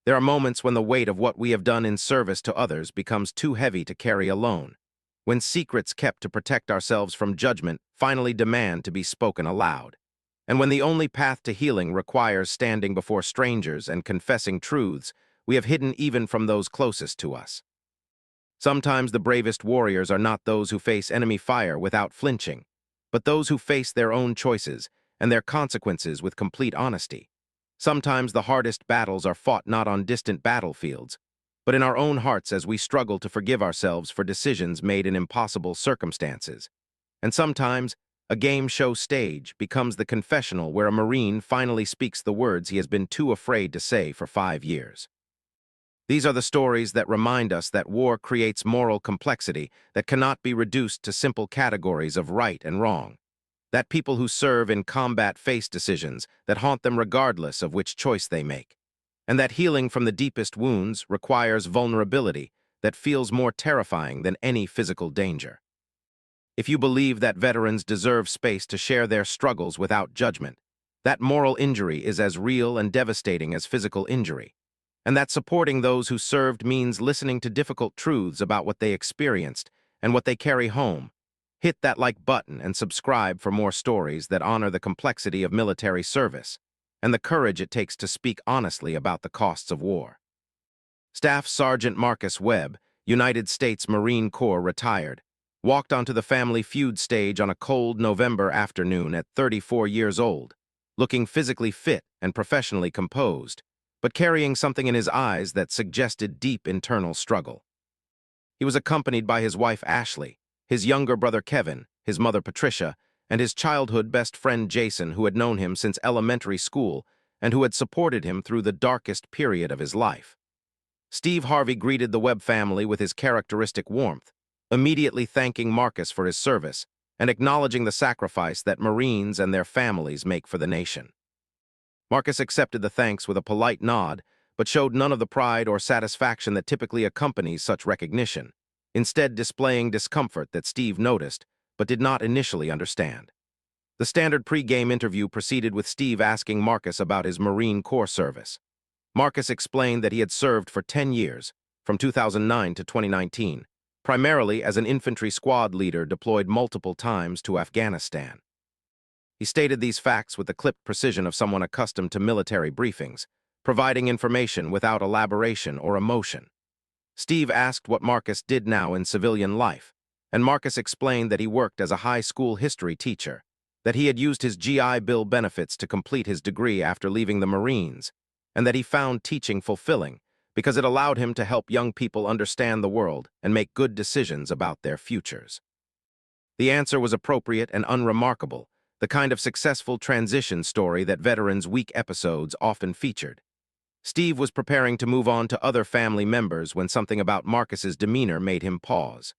There are moments when the weight of what we have done in service to others becomes too heavy to carry alone, when secrets kept to protect ourselves from judgment finally demand to be spoken aloud, and when the only path to healing requires standing before strangers and confessing truths we have hidden even from those closest to us. Sometimes the bravest warriors are not those who face enemy fire without flinching, but those who face their own choices and their consequences with complete honesty. Sometimes the hardest battles are fought not on distant battlefields, but in our own hearts as we struggle to forgive ourselves for decisions made in impossible circumstances. And sometimes, a game show stage becomes the confessional where a Marine finally speaks the words he has been too afraid to say for 5 years. These are the stories that remind us that war creates moral complexity that cannot be reduced to simple categories of right and wrong, that people who serve in combat face decisions that haunt them regardless of which choice they make, and that healing from the deepest wounds requires vulnerability that feels more terrifying than any physical danger. If you believe that veterans deserve space to share their struggles without judgment, that moral injury is as real and devastating as physical injury, and that supporting those who served means listening to difficult truths about what they experienced and what they carry home, hit that like button and subscribe for more stories that honor the complexity of military service and the courage it takes to speak honestly about the costs of war. Staff Sergeant Marcus Webb, United States Marine Corps retired, walked onto the Family Feud stage on a cold November afternoon at 34 years old, looking physically fit and professionally composed, but carrying something in his eyes that suggested deep internal struggle. He was accompanied by his wife Ashley, his younger brother Kevin, his mother Patricia, and his childhood best friend Jason, who had known him since elementary school and who had supported him through the darkest period of his life. Steve Harvey greeted the Webb family with his characteristic warmth, immediately thanking Marcus for his service and acknowledging the sacrifice that Marines and their families make for the nation. Marcus accepted the thanks with a polite nod, but showed none of the pride or satisfaction that typically accompanies such recognition, instead displaying discomfort that Steve noticed, but did not initially understand. The standard pre-game interview proceeded with Steve asking Marcus about his Marine Corps service. Marcus explained that he had served for 10 years, from 2009 to 2019, primarily as an infantry squad leader deployed multiple times to Afghanistan. He stated these facts with the clipped precision of someone accustomed to military briefings, providing information without elaboration or emotion. Steve asked what Marcus did now in civilian life, and Marcus explained that he worked as a high school history teacher, that he had used his GI Bill benefits to complete his degree after leaving the Marines, and that he found teaching fulfilling because it allowed him to help young people understand the world and make good decisions about their futures. The answer was appropriate and unremarkable, the kind of successful transition story that Veterans Week episodes often featured. Steve was preparing to move on to other family members when something about Marcus's demeanor made him pause.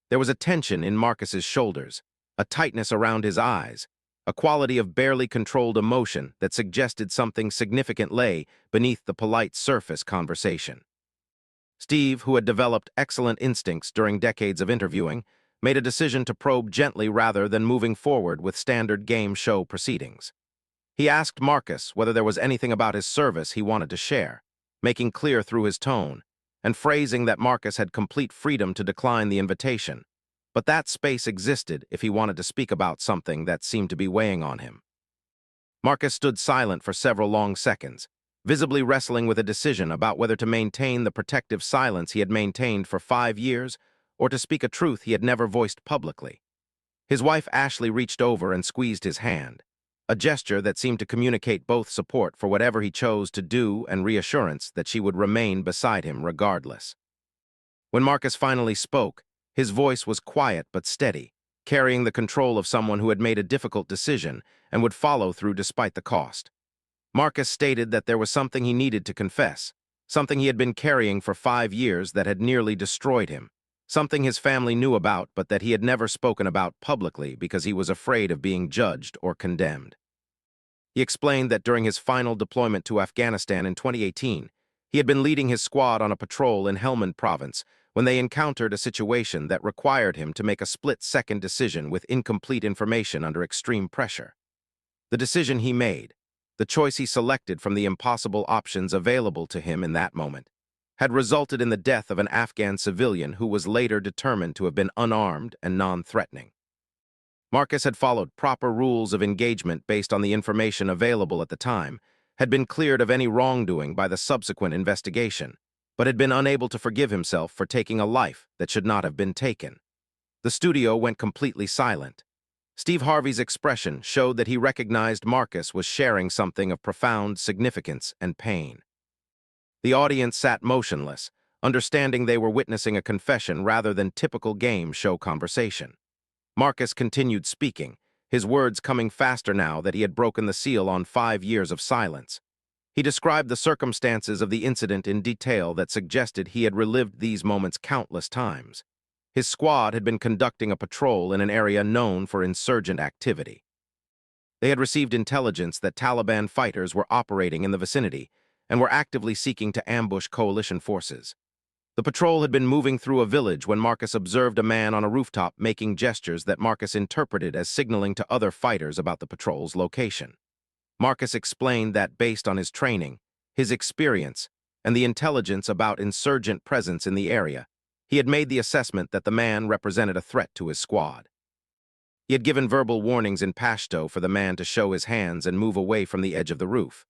There was a tension in Marcus's shoulders, a tightness around his eyes, a quality of barely controlled emotion that suggested something significant lay beneath the polite surface conversation. Steve, who had developed excellent instincts during decades of interviewing, made a decision to probe gently rather than moving forward with standard game show proceedings. He asked Marcus whether there was anything about his service he wanted to share, making clear through his tone, and phrasing that Marcus had complete freedom to decline the invitation, but that space existed if he wanted to speak about something that seemed to be weighing on him. Marcus stood silent for several long seconds, visibly wrestling with a decision about whether to maintain the protective silence he had maintained for 5 years or to speak a truth he had never voiced publicly. His wife Ashley reached over and squeezed his hand, a gesture that seemed to communicate both support for whatever he chose to do and reassurance that she would remain beside him regardless. When Marcus finally spoke, his voice was quiet but steady, carrying the control of someone who had made a difficult decision and would follow through despite the cost. Marcus stated that there was something he needed to confess, something he had been carrying for 5 years that had nearly destroyed him, something his family knew about but that he had never spoken about publicly because he was afraid of being judged or condemned. He explained that during his final deployment to Afghanistan in 2018, he had been leading his squad on a patrol in Helmand Province when they encountered a situation that required him to make a split-second decision with incomplete information under extreme pressure. The decision he made, The choice he selected from the impossible options available to him in that moment had resulted in the death of an Afghan civilian who was later determined to have been unarmed and non-threatening. Marcus had followed proper rules of engagement based on the information available at the time, had been cleared of any wrongdoing by the subsequent investigation, but had been unable to forgive himself for taking a life that should not have been taken. The studio went completely silent. Steve Harvey's expression showed that he recognized Marcus was sharing something of profound significance and pain. The audience sat motionless, understanding they were witnessing a confession rather than typical game show conversation. Marcus continued speaking, his words coming faster now that he had broken the seal on 5 years of silence. He described the circumstances of the incident in detail that suggested he had relived these moments countless times. His squad had been conducting a patrol in an area known for insurgent activity. They had received intelligence that Taliban fighters were operating in the vicinity and were actively seeking to ambush coalition forces. The patrol had been moving through a village when Marcus observed a man on a rooftop making gestures that Marcus interpreted as signaling to other fighters about the patrol's location. Marcus explained that based on his training, his experience, and the intelligence about insurgent presence in the area, he had made the assessment that the man represented a threat to his squad. He had given verbal warnings in Pashto for the man to show his hands and move away from the edge of the roof.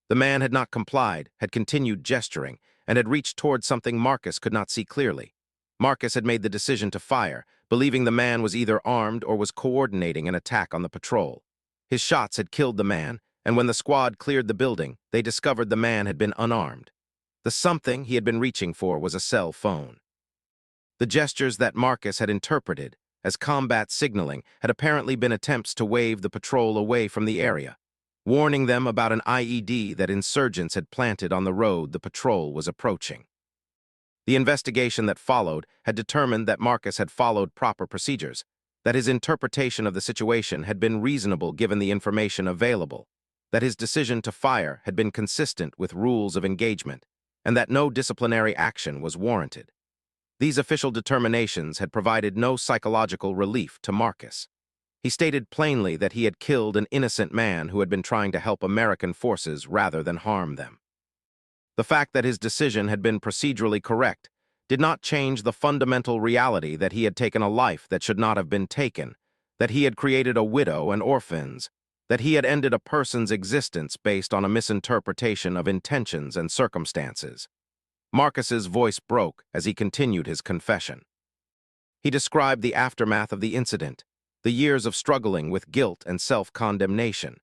The man had not complied, had continued gesturing, and had reached towards something Marcus could not see clearly. Marcus had made the decision to fire, believing the man was either armed or was coordinating an attack on the patrol. His shots had killed the man, and when the squad cleared the building, they discovered the man had been unarmed. The something he had been reaching for was a cell phone. The gestures that Marcus had interpreted as combat signaling had apparently been attempts to wave the patrol away from the area, warning them about an IED that insurgents had planted on the road the patrol was approaching. The investigation that followed had determined that Marcus had followed proper procedures, that his interpretation of the situation had been reasonable given the information available, that his decision to fire had been consistent with rules of engagement, and that no disciplinary action was warranted. These official determinations had provided no psychological relief to Marcus. He stated plainly that he had killed an innocent man who had been trying to help American forces rather than harm them. The fact that his decision had been procedurally correct did not change the fundamental reality that he had taken a life that should not have been taken, that he had created a widow and orphans, that he had ended a person's existence based on a misinterpretation of intentions and circumstances. Marcus's voice broke as he continued his confession. He described the aftermath of the incident, the years of struggling with guilt and self-condemnation,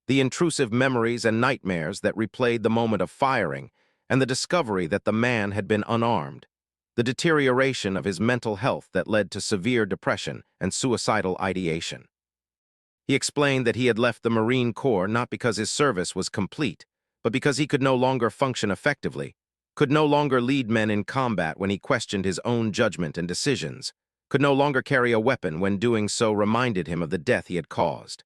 the intrusive memories and nightmares that replayed the moment of firing, and the discovery that the man had been unarmed, the deterioration of his mental health that led to severe depression and suicidal ideation. He explained that he had left the Marine Corps not because his service was complete, but because he could no longer function effectively, could no longer lead men in combat when he questioned his own judgment and decisions, could no longer carry a weapon when doing so reminded him of the death he had caused.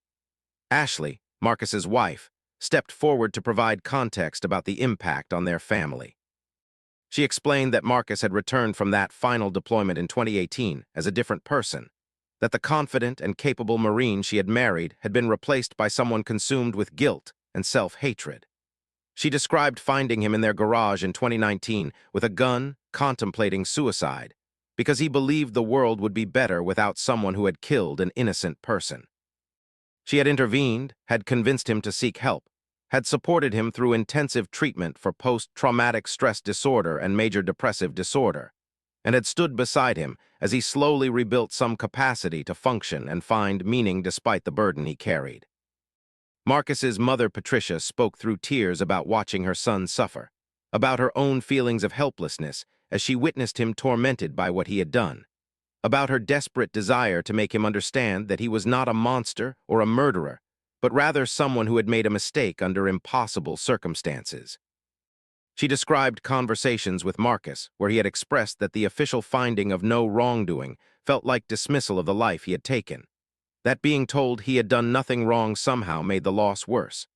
Ashley, Marcus's wife, stepped forward to provide context about the impact on their family. She explained that Marcus had returned from that final deployment in 2018 as a different person, that the confident and capable Marine she had married had been replaced by someone consumed with guilt and self-hatred. She described finding him in their garage in 2019 with a gun, contemplating suicide, because he believed the world would be better without someone who had killed an innocent person. She had intervened, had convinced him to seek help, had supported him through intensive treatment for post-traumatic stress disorder and major depressive disorder, and had stood beside him as he slowly rebuilt some capacity to function and find meaning despite the burden he carried. Marcus's mother, Patricia, spoke through tears about watching her son suffer, about her own feelings of helplessness as she witnessed him tormented by what he had done, about her desperate desire to make him understand that he was not a monster or a murderer, but rather someone who had made a mistake under impossible circumstances. She described conversations with Marcus where he had expressed that the official finding of no wrongdoing felt like dismissal of the life he had taken, that being told he had done nothing wrong somehow made the loss worse,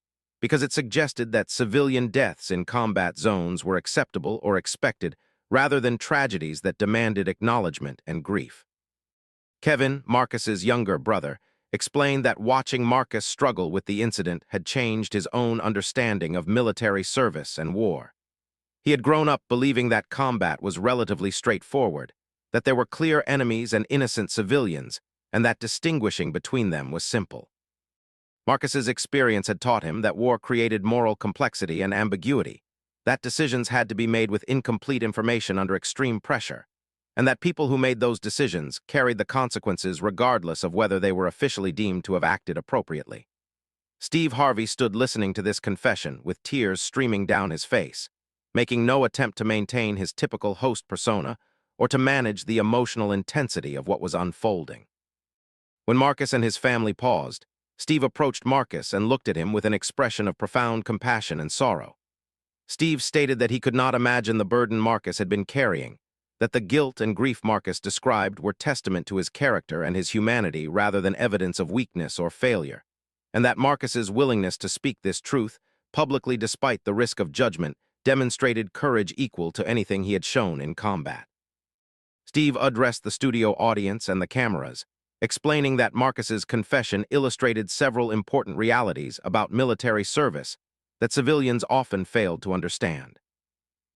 because it suggested that civilian deaths in combat zones were acceptable or expected rather than tragedies that demanded acknowledgement and grief. Kevin, Marcus's younger brother, explained that watching Marcus struggle with the incident had changed his own understanding of military service and war. He had grown up believing that combat was relatively straightforward, that there were clear enemies and innocent civilians, and that distinguishing between them was simple. Marcus's experience had taught him that war created moral complexity and ambiguity, that decisions had to be made with incomplete information under extreme pressure, and that people who made those decisions carried the consequences regardless of whether they were officially deemed to have acted appropriately. Steve Harvey stood listening to this confession with tears streaming down his face, making no attempt to maintain his typical host persona or to manage the emotional intensity of what was unfolding. When Marcus and his family paused, Steve approached Marcus and looked at him with an expression of profound compassion and sorrow. Steve stated that he could not imagine the burden Marcus had been carrying, that the guilt and grief Marcus described were testament to his character and his humanity rather than evidence of weakness or failure, and that Marcus's willingness to speak this truth publicly despite the risk of judgment demonstrated courage equal to anything he had shown in combat. Steve addressed the studio audience and the cameras, explaining that Marcus's confession illustrated several important realities about military service that civilians often failed to understand.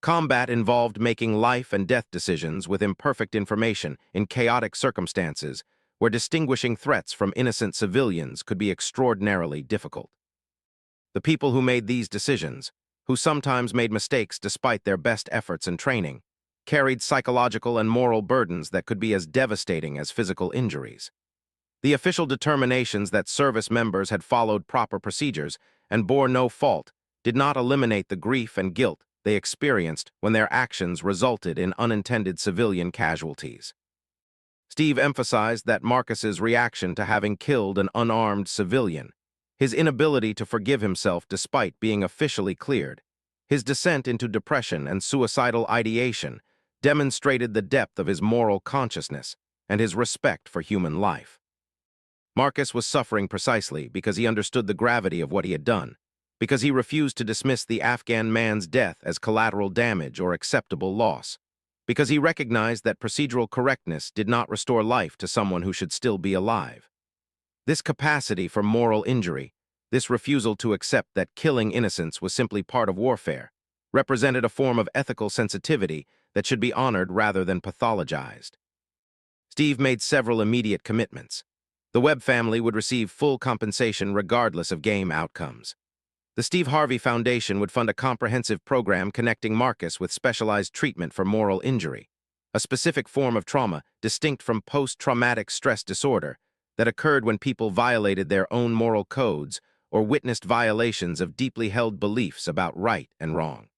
Combat involved making life and death decisions with imperfect information in chaotic circumstances where distinguishing threats from innocent civilians could be extraordinarily difficult. The people who made these decisions, who sometimes made mistakes despite their best efforts and training, carried psychological and moral burdens that could be as devastating as physical injuries. The official determinations that service members had followed proper procedures and bore no fault did not eliminate the grief and guilt they experienced when their actions resulted in unintended civilian casualties. Steve emphasized that Marcus's reaction to having killed an unarmed civilian, his inability to forgive himself despite being officially cleared, his descent into depression and suicidal ideation demonstrated the depth of his moral consciousness and his respect for human life. Marcus was suffering precisely because he understood the gravity of what he had done, because he refused to dismiss the Afghan man's death as collateral damage or acceptable loss, because he recognized that procedural correctness did not restore life to someone who should still be alive. This capacity for moral injury, this refusal to accept that killing innocents was simply part of warfare, represented a form of ethical sensitivity that should be honored rather than pathologized. Steve made several immediate commitments. The Webb family would receive full compensation regardless of game outcomes. The Steve Harvey Foundation would fund a comprehensive program connecting Marcus with specialized treatment for moral injury, a specific form of trauma distinct from post-traumatic stress disorder that occurred when people violated their own moral codes or witnessed violations of deeply held beliefs about right and wrong.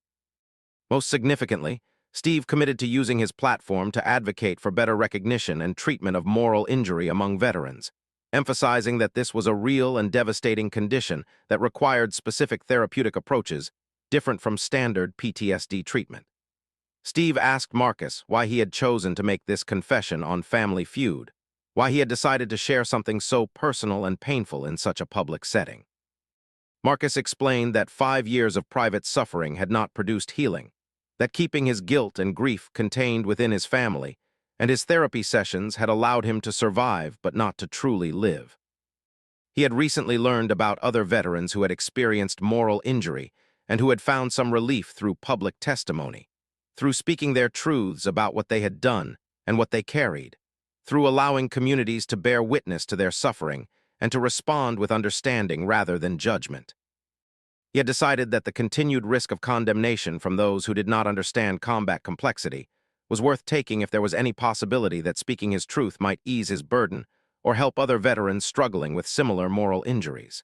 Most significantly, Steve committed to using his platform to advocate for better recognition and treatment of moral injury among veterans, emphasizing that this was a real and devastating condition that required specific therapeutic approaches different from standard PTSD treatment. Steve asked Marcus why he had chosen to make this confession on Family Feud, why he had decided to share something so personal and painful in such a public setting. Marcus explained that 5 years of private suffering had not produced healing, that keeping his guilt and grief contained within his family and his therapy sessions had allowed him to survive but not to truly live. He had recently learned about other veterans who had experienced moral injury and who had found some relief through public testimony, through speaking their truths about what they had done and what they carried, through allowing communities to bear witness to their suffering and to respond with understanding rather than judgment. He had decided that the continued risk of condemnation from those who did not understand combat complexity was worth taking if there was any possibility that speaking his truth might ease his burden or help other veterans struggling with similar moral injuries.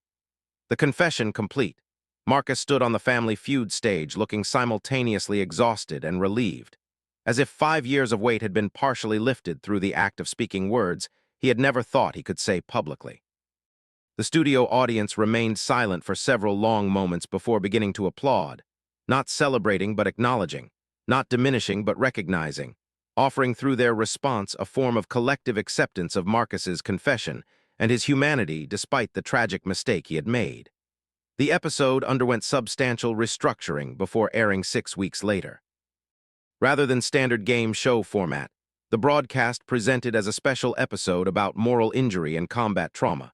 The confession complete, Marcus stood on the Family Feud stage looking simultaneously exhausted and relieved, as if 5 years of weight had been partially lifted through the act of speaking words he had never thought he could say publicly. The studio audience remained silent for several long moments before beginning to applaud, not celebrating but acknowledging, not diminishing but recognizing, offering through their response a form of collective acceptance of Marcus's confession and his humanity despite the tragic mistake he had made. The episode underwent substantial restructuring before airing 6 weeks later. Rather than standard game show format, the broadcast presented as a special episode about moral injury and combat trauma,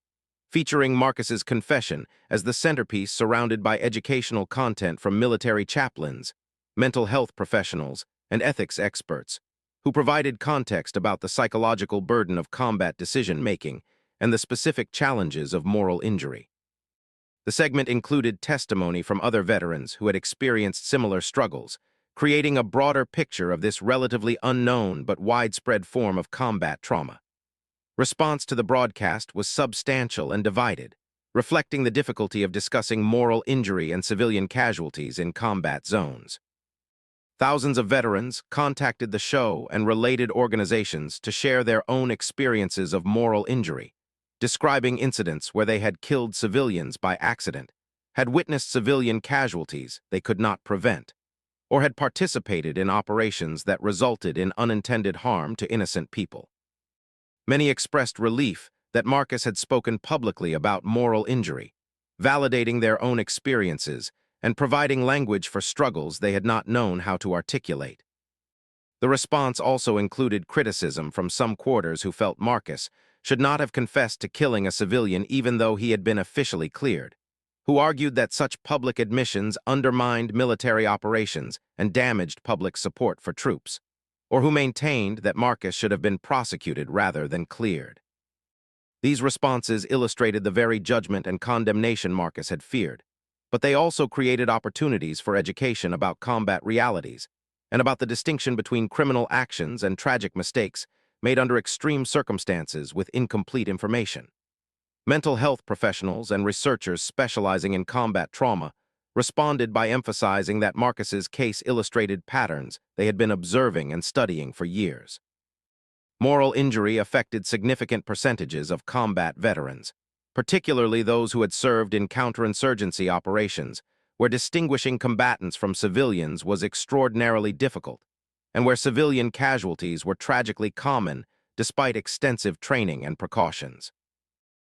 featuring Marcus's confession as the centerpiece surrounded by educational content from military chaplains, mental health professionals, and ethics experts, who provided context about the psychological burden of combat decision-making and the specific challenges of moral injury. The segment included testimony from other veterans who had experienced similar struggles, creating a broader picture of this relatively unknown but widespread form of combat trauma. Response to the broadcast was substantial and divided, reflecting the difficulty of discussing moral injury and civilian casualties in combat zones. Thousands of veterans contacted the show and related organizations to share their own experiences of moral injury, describing incidents where they had killed civilians by accident, had witnessed civilian casualties they could not prevent, or had participated in operations that resulted in unintended harm to innocent people. Many expressed relief that Marcus had spoken publicly about moral injury, validating their own experiences and providing language for struggles they had not known how to articulate. The response also included criticism from some quarters who felt Marcus should not have confessed to killing a civilian even though he had been officially cleared, who argued that such public admissions undermined military operations and damaged public support for troops, or who maintained that Marcus should have been prosecuted rather than cleared. These responses illustrated the very judgment and condemnation Marcus had feared, but they also created opportunities for education about combat realities and about the distinction between criminal actions and tragic mistakes made under extreme circumstances with incomplete information. Mental health professionals and researchers specializing in combat trauma responded by emphasizing that Marcus's case illustrated patterns they had been observing and studying for years. Moral injury affected significant percentages of combat veterans, particularly those who had served in counterinsurgency operations, where distinguishing combatants from civilians was extraordinarily difficult, and where civilian casualties were tragically common despite extensive training and precautions.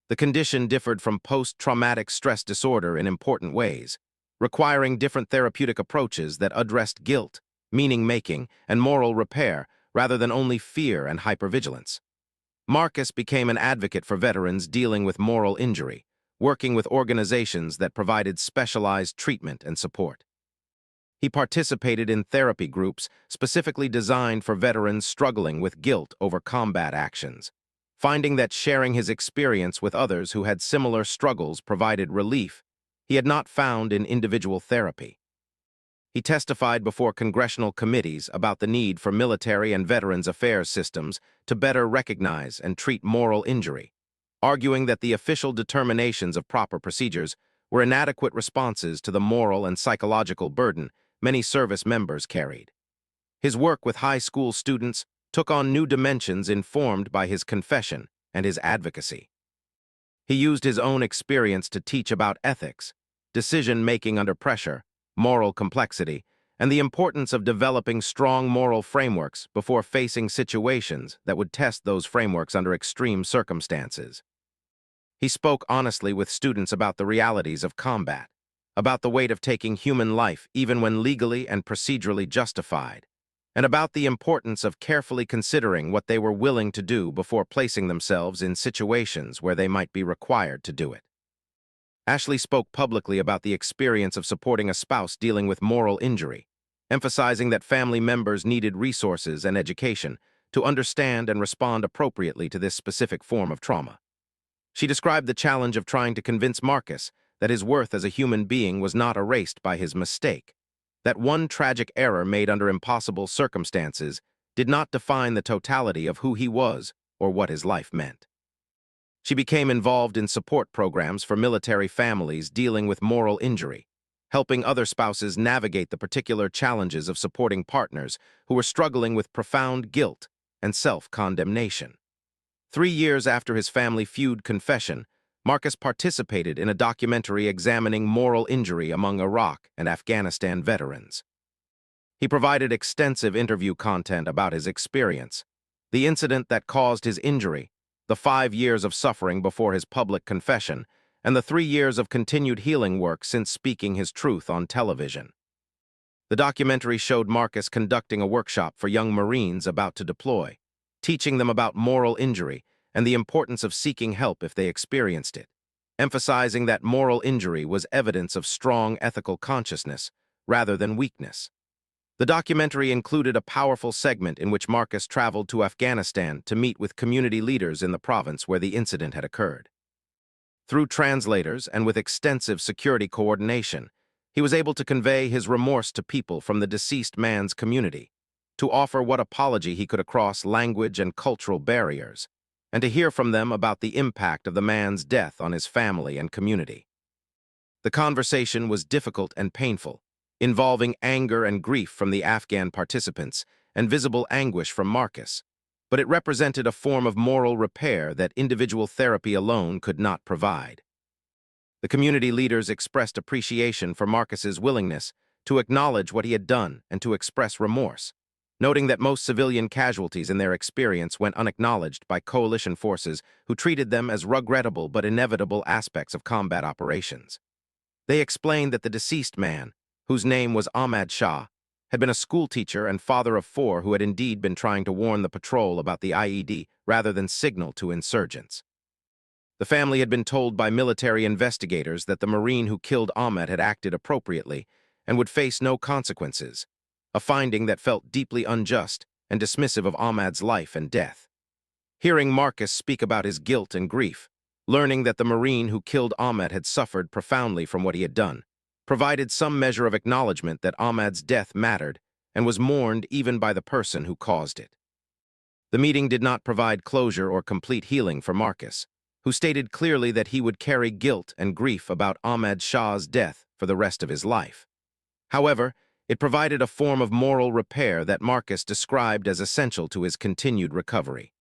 The condition differed from post-traumatic stress disorder in important ways, requiring different therapeutic approaches that addressed guilt, meaning-making, and moral repair rather than only fear and hypervigilance. Marcus became an advocate for veterans dealing with moral injury, working with organizations that provided specialized treatment and support. He participated in therapy groups specifically designed for veterans struggling with guilt over combat actions, finding that sharing his experience with others who had similar struggles provided relief he had not found in individual therapy. He testified before congressional committees about the need for military and veterans affairs systems to better recognize and treat moral injury, arguing that the official determinations of proper procedures were inadequate responses to the moral and psychological burden many service members carried. His work with high school students took on new dimensions informed by his confession and his advocacy. He used his own experience to teach about ethics, decision-making under pressure, moral complexity, and the importance of developing strong moral frameworks before facing situations that would test those frameworks under extreme circumstances. He spoke honestly with students about the realities of combat, about the weight of taking human life even when legally and procedurally justified, and about the importance of carefully considering what they were willing to do before placing themselves in situations where they might be required to do it. Ashley spoke publicly about the experience of supporting a spouse dealing with moral injury, emphasizing that family members needed resources and education to understand and respond appropriately to this specific form of trauma. She described the challenge of trying to convince Marcus that his worth as a human being was not erased by his mistake, that one tragic error made under impossible circumstances did not define the totality of who he was or what his life meant. She became involved in support programs for military families dealing with moral injury, helping other spouses navigate the particular challenges of supporting partners who were struggling with profound guilt and self-condemnation. 3 years after his family feud confession, Marcus participated in a documentary examining moral injury among Iraq and Afghanistan veterans. He provided extensive interview content about his experience, the incident that caused his injury, the 5 years of suffering before his public confession, and the 3 years of continued healing work since speaking his truth on television. The documentary showed Marcus conducting a workshop for young Marines about to deploy, teaching them about moral injury and the importance of seeking help if they experienced it. emphasizing that moral injury was evidence of strong ethical consciousness rather than weakness. The documentary included a powerful segment in which Marcus traveled to Afghanistan to meet with community leaders in the province where the incident had occurred. Through translators and with extensive security coordination, he was able to convey his remorse to people from the deceased man's community, to offer what apology he could across language and cultural barriers, and to hear from them about the impact of the man's death on his family and community. The conversation was difficult and painful, involving anger and grief from the Afghan participants and visible anguish from Marcus, but it represented a form of moral repair that individual therapy alone could not provide. The community leaders expressed appreciation for Marcus's willingness to acknowledge what he had done and to express remorse, noting that most civilian casualties in their experience went unacknowledged by coalition forces who treated them as regrettable but inevitable aspects of combat operations. They explained that the deceased man, whose name was Ahmad Shah, had been a schoolteacher and father of 4 who had indeed been trying to warn the patrol about the IED rather than signal to insurgents. The family had been told by military investigators that the Marine who killed Ahmed had acted appropriately and would face no consequences, a finding that felt deeply unjust and dismissive of Ahmad's life and death. Hearing Marcus speak about his guilt and grief, learning that the Marine who killed Ahmed had suffered profoundly from what he had done, provided some measure of acknowledgement that Ahmad's death mattered and was mourned even by the person who caused it. The meeting did not provide closure or complete healing for Marcus, who stated clearly that he would carry guilt and grief about Ahmad Shah's death for the rest of his life. However, it provided a form of moral repair that Marcus described as essential to his continued recovery.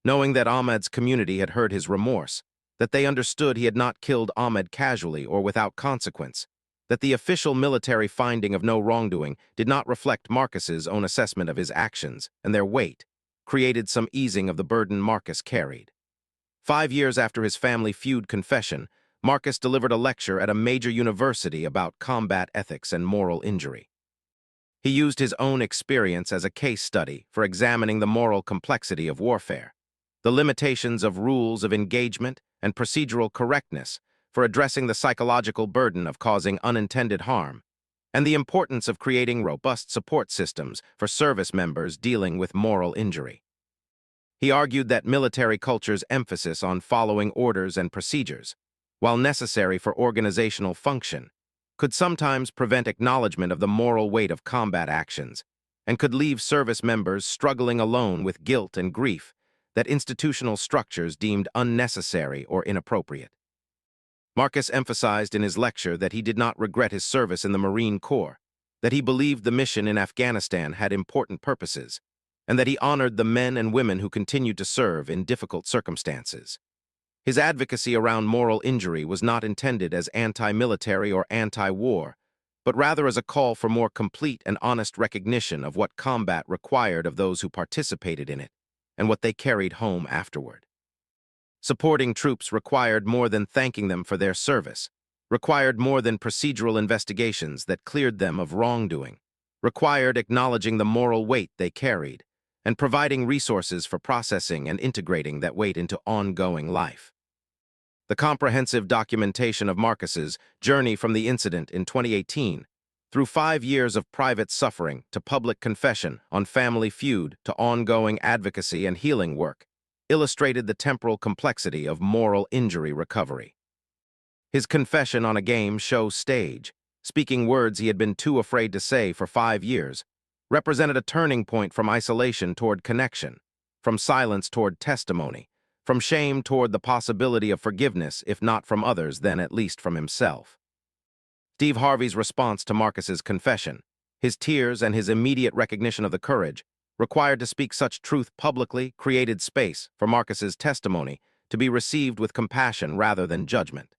Knowing that Ahmad's community had heard his remorse, that they understood he had not killed Ahmed casually or without consequence, that the official military finding of no wrongdoing did not reflect Marcus's own assessment of his actions and their weight, created some easing of the burden Marcus carried. 5 years after his family feud confession, Marcus delivered a lecture at a major university about combat ethics and moral injury. He used his own experience as a case study for examining the moral complexity of warfare, the limitations of rules of engagement and procedural correctness for addressing the psychological burden of causing unintended harm, and the importance of creating robust support systems for service members dealing with moral injury. He argued that military culture's emphasis on following orders and procedures, while necessary for organizational function, could sometimes prevent acknowledgement of the moral weight of combat actions and could leave service members struggling alone with guilt and grief that institutional structures deemed unnecessary or inappropriate. Marcus emphasized in his lecture that he did not regret his service in the Marine Corps, that he believed the mission in Afghanistan had important purposes, and that he honored the men and women who continued to serve in difficult circumstances. His advocacy around moral injury was not intended as anti-military or anti-war, but rather as a call for more complete and honest recognition of what combat required of those who participated in it, and what they carried home afterward. Supporting troops required more than thanking them for their service, required more than procedural investigations that cleared them of wrongdoing, required acknowledging the moral weight they carried, and providing resources for processing and integrating that weight into ongoing life. The comprehensive documentation of Marcus's journey from the incident in 2018, through 5 years of private suffering to public confession on family feud to ongoing advocacy and healing work, illustrated the temporal complexity of moral injury recovery. His confession on a game show stage, speaking words he had been too afraid to say for 5 years, represented a turning point from isolation toward connection, from silence toward testimony, from shame toward the possibility of forgiveness, if not from others, then at least from himself. Steve Harvey's response to Marcus's confession, his tears and his immediate recognition of the courage required to speak such truth publicly created space for Marcus's testimony to be received with compassion rather than judgment.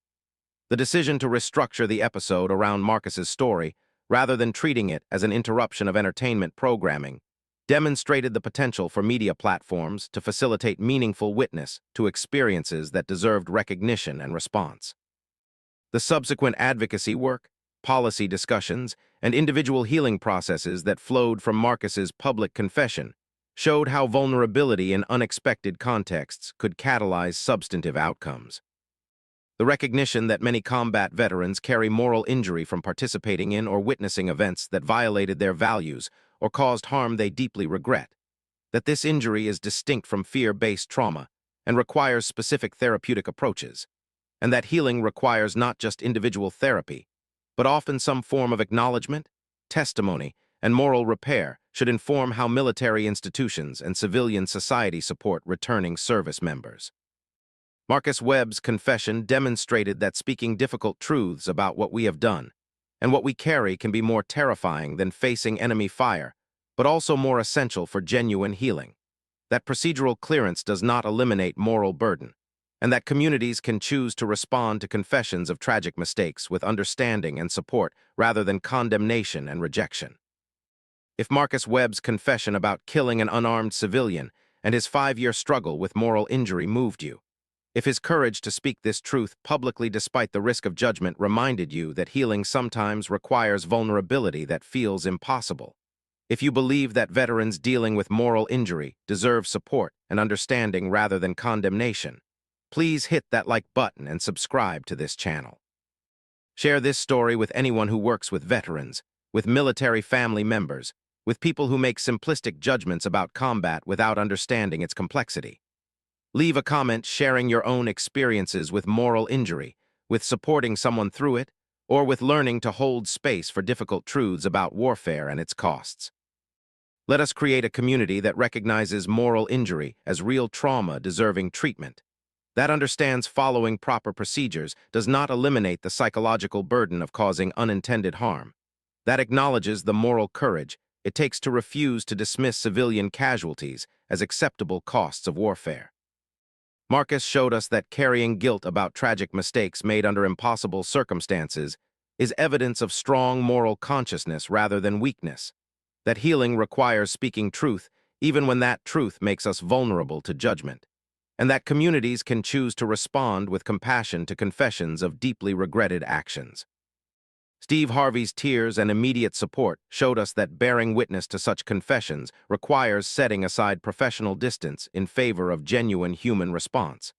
The decision to restructure the episode around Marcus's story, rather than treating it as an interruption of entertainment programming, demonstrated the potential for media platforms to facilitate meaningful witness to experiences that deserved recognition and response. The subsequent advocacy work, policy discussions, and individual healing processes that flowed from Marcus's public confession showed how vulnerability in unexpected contexts could catalyze substantive outcomes. The recognition that many combat veterans carry moral injury from participating in or witnessing events that violated their values or caused harm they deeply regret. That this injury is distinct from fear-based trauma and requires specific therapeutic approaches, and that healing requires not just individual therapy, but often some form of acknowledgement, testimony, and moral repair should inform how military institutions and civilian society support returning service members. Marcus Webb's confession demonstrated that speaking difficult truths about what we have done and what we carry can be more terrifying than facing enemy fire, but also more essential for genuine healing. That procedural clearance does not eliminate moral burden, and that communities can choose to respond to confessions of tragic mistakes with understanding and support rather than condemnation and rejection. If Marcus Webb's confession about killing an unarmed civilian and his 5-year struggle with moral injury moved you, if his courage to speak this truth publicly despite the risk of judgment reminded you that healing sometimes requires vulnerability that feels impossible, if you believe that veterans dealing with moral injury deserve support and understanding rather than condemnation, please hit that like button and subscribe to this channel. Share this story with anyone who works with veterans, with military family members, with people who make simplistic judgments about combat without understanding its complexity. Leave a comment sharing your own experiences with moral injury, with supporting someone through it, or with learning to hold space for difficult truths about warfare and its costs. Let us create a community that recognizes moral injury as real trauma deserving treatment, that understands following proper procedures does not eliminate the psychological burden of causing unintended harm, that acknowledges the moral courage it takes to refuse to dismiss civilian casualties as acceptable costs of warfare. Marcus showed us that carrying guilt about tragic mistakes made under impossible circumstances is evidence of strong moral consciousness rather than weakness, that healing requires speaking truth even when that truth makes us vulnerable to judgment, and that communities can choose to respond with compassion to confessions of deeply regretted actions. Steve Harvey's tears and immediate support showed us that bearing witness to such confessions requires setting aside professional distance in favor of genuine human response.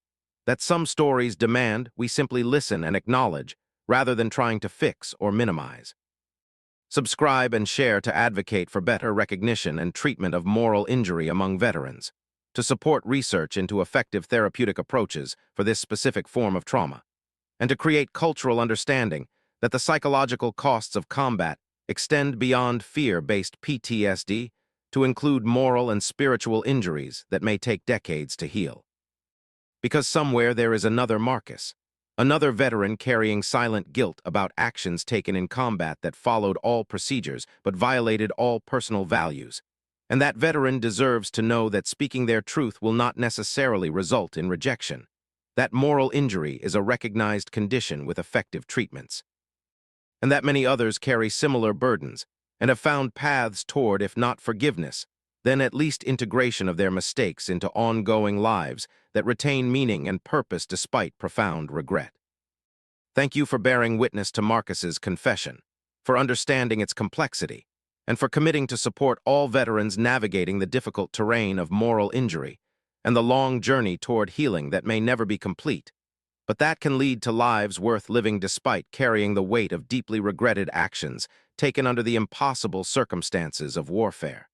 That some stories demand we simply listen and acknowledge rather than trying to fix or minimize. Subscribe and share to advocate for better recognition and treatment of moral injury among veterans, to support research into effective therapeutic approaches for this specific form of trauma, and to create cultural understanding that the psychological costs of combat extend beyond fear-based PTSD to include moral and spiritual injuries that may take decades to heal. Because somewhere there is another Marcus, another veteran carrying silent guilt about actions taken in combat that followed all procedures but violated all personal values, and that veteran deserves to know that speaking their truth will not necessarily result in rejection, that moral injury is a recognized condition with effective treatments, and that many others carry similar burdens and have found paths toward, if not forgiveness, then at least integration of their mistakes into ongoing lives that retain meaning and purpose despite profound regret. Thank you for bearing witness to Marcus's confession, for understanding its complexity, and for committing to support all veterans navigating the difficult terrain of moral injury and the long journey toward healing that may never be complete, but that can lead to lives worth living despite carrying the weight of deeply regretted actions taken under the impossible circumstances of warfare.